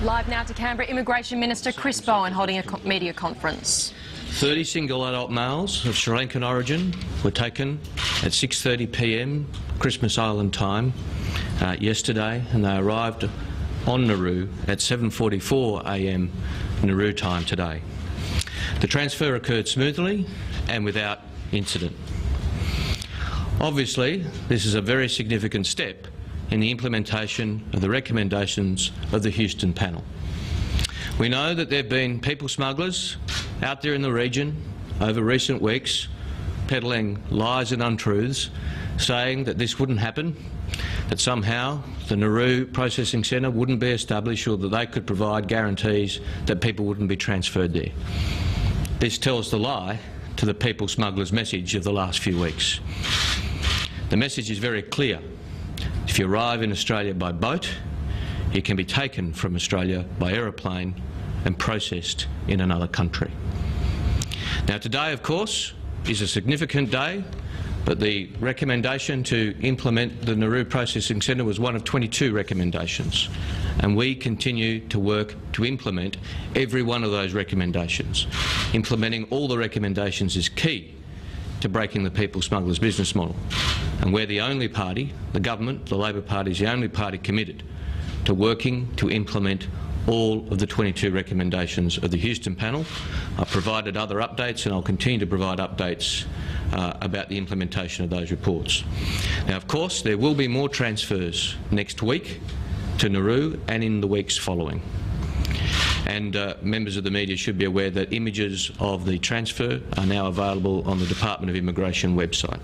Live now to Canberra, Immigration Minister Chris Bowen holding a media conference. 30 single adult males of Sri Lankan origin were taken at 6:30 p.m. Christmas Island time yesterday, and they arrived on Nauru at 7:44 a.m. Nauru time today. The transfer occurred smoothly and without incident. Obviously, this is a very significant step in the implementation of the recommendations of the Houston panel. We know that there have been people smugglers out there in the region over recent weeks peddling lies and untruths, saying that this wouldn't happen, that somehow the Nauru processing centre wouldn't be established, or that they could provide guarantees that people wouldn't be transferred there. This tells the lie to the people smugglers' message of the last few weeks. The message is very clear. If you arrive in Australia by boat, you can be taken from Australia by aeroplane and processed in another country. Now, today, of course, is a significant day, but the recommendation to implement the Nauru Processing Centre was one of 22 recommendations, and we continue to work to implement every one of those recommendations. Implementing all the recommendations is key to breaking the people smugglers' business model, and we're the only party, the government, the Labor Party is the only party committed to working to implement all of the 22 recommendations of the Houston panel. I've provided other updates, and I'll continue to provide updates about the implementation of those reports. Now, of course, there will be more transfers next week to Nauru and in the weeks following. And members of the media should be aware that images of the transfer are now available on the Department of Immigration website.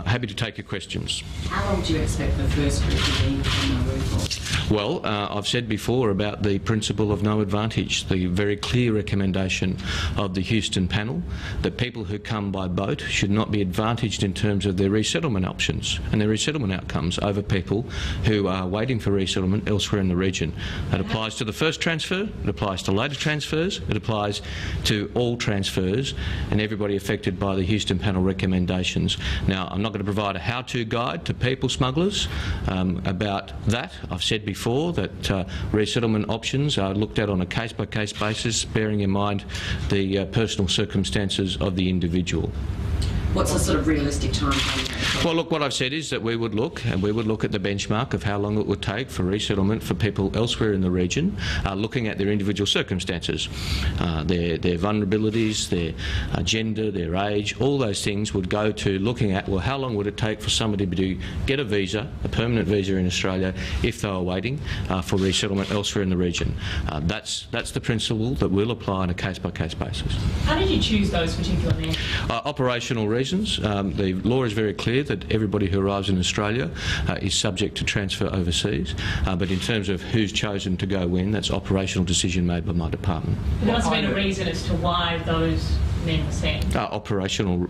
Happy to take your questions. How long do you expect the first group to be from Nauru for? Well, I've said before about the principle of no advantage, the very clear recommendation of the Houston panel that people who come by boat should not be advantaged in terms of their resettlement options and their resettlement outcomes over people who are waiting for resettlement elsewhere in the region. That applies to the first transfer, it applies to later transfers, it applies to all transfers and everybody affected by the Houston panel recommendations. Now, I'm not going to provide a how-to guide to people smugglers about that. I've said before that resettlement options are looked at on a case-by-case basis, bearing in mind the personal circumstances of the individual. What's the sort of realistic time frame? Well, look, what I've said is that we would look at the benchmark of how long it would take for resettlement for people elsewhere in the region, looking at their individual circumstances, their vulnerabilities, their gender, their age, all those things would go to looking at, well, how long would it take for somebody to get a visa, a permanent visa in Australia, if they were waiting for resettlement elsewhere in the region. That's the principle that we'll apply on a case-by-case basis. How did you choose those particular men? Operational reasons. The law is very clear that everybody who arrives in Australia is subject to transfer overseas, but in terms of who's chosen to go when, that's operational decision made by my department. There must have been a reason as to why those men were sent. Operational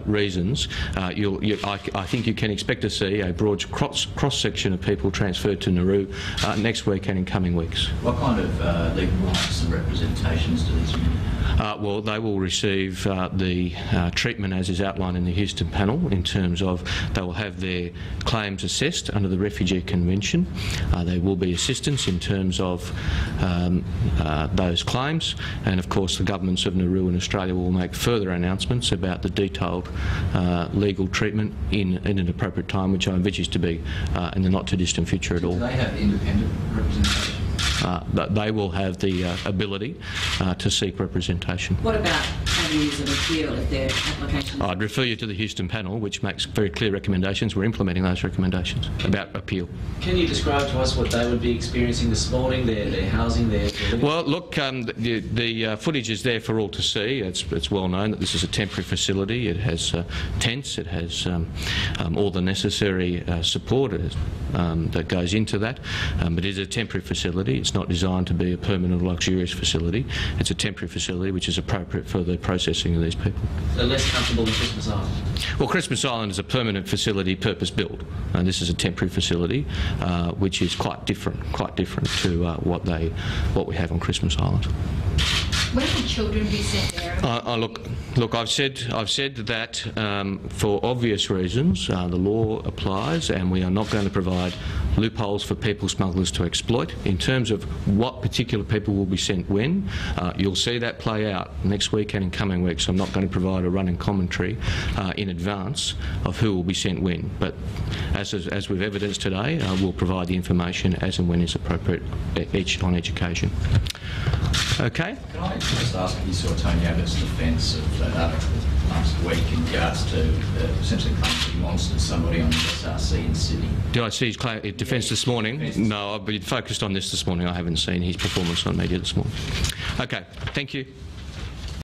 reasons. I think you can expect to see a broad cross-section of people transferred to Nauru next week and in coming weeks. What kind of legal rights and representations do these men? Well, they will receive the treatment as is outlined in the Houston panel, in terms of they will have their claims assessed under the Refugee Convention. There will be assistance in terms of those claims, and of course the governments of Nauru and Australia will make further announcements about the detailed legal treatment in an appropriate time, which I envisage to be in the not too distant future at all. Do they have independent representation? They will have the ability to seek representation. What about avenues of appeal if their application? I'd refer you to the Houston panel, which makes very clear recommendations. We're implementing those recommendations about appeal. Can you describe to us what they would be experiencing this morning, their housing, their living? Well, look, the footage is there for all to see. It's well known that this is a temporary facility. It has tents, it has all the necessary support that goes into that, but it is a temporary facility. It's not designed to be a permanent or luxurious facility. It's a temporary facility which is appropriate for the processing of these people. They're less comfortable than Christmas Island? Well, Christmas Island is a permanent facility, purpose-built, and this is a temporary facility which is quite different to what we have on Christmas Island. When will children be sent there? Look, I've said that for obvious reasons the law applies, and we are not going to provide loopholes for people smugglers to exploit. In terms of what particular people will be sent when, you'll see that play out next week and in coming weeks. I'm not going to provide a running commentary in advance of who will be sent when, but as we've evidenced today, we'll provide the information as and when is appropriate on each occasion. Okay? Can I just ask, you saw Tony Abbott's defence of that article last week in regards to essentially claiming that he monstered somebody on the SRC in Sydney? Did I see his defence this morning? No, I've been focused on this morning. I haven't seen his performance on media this morning. Okay, thank you.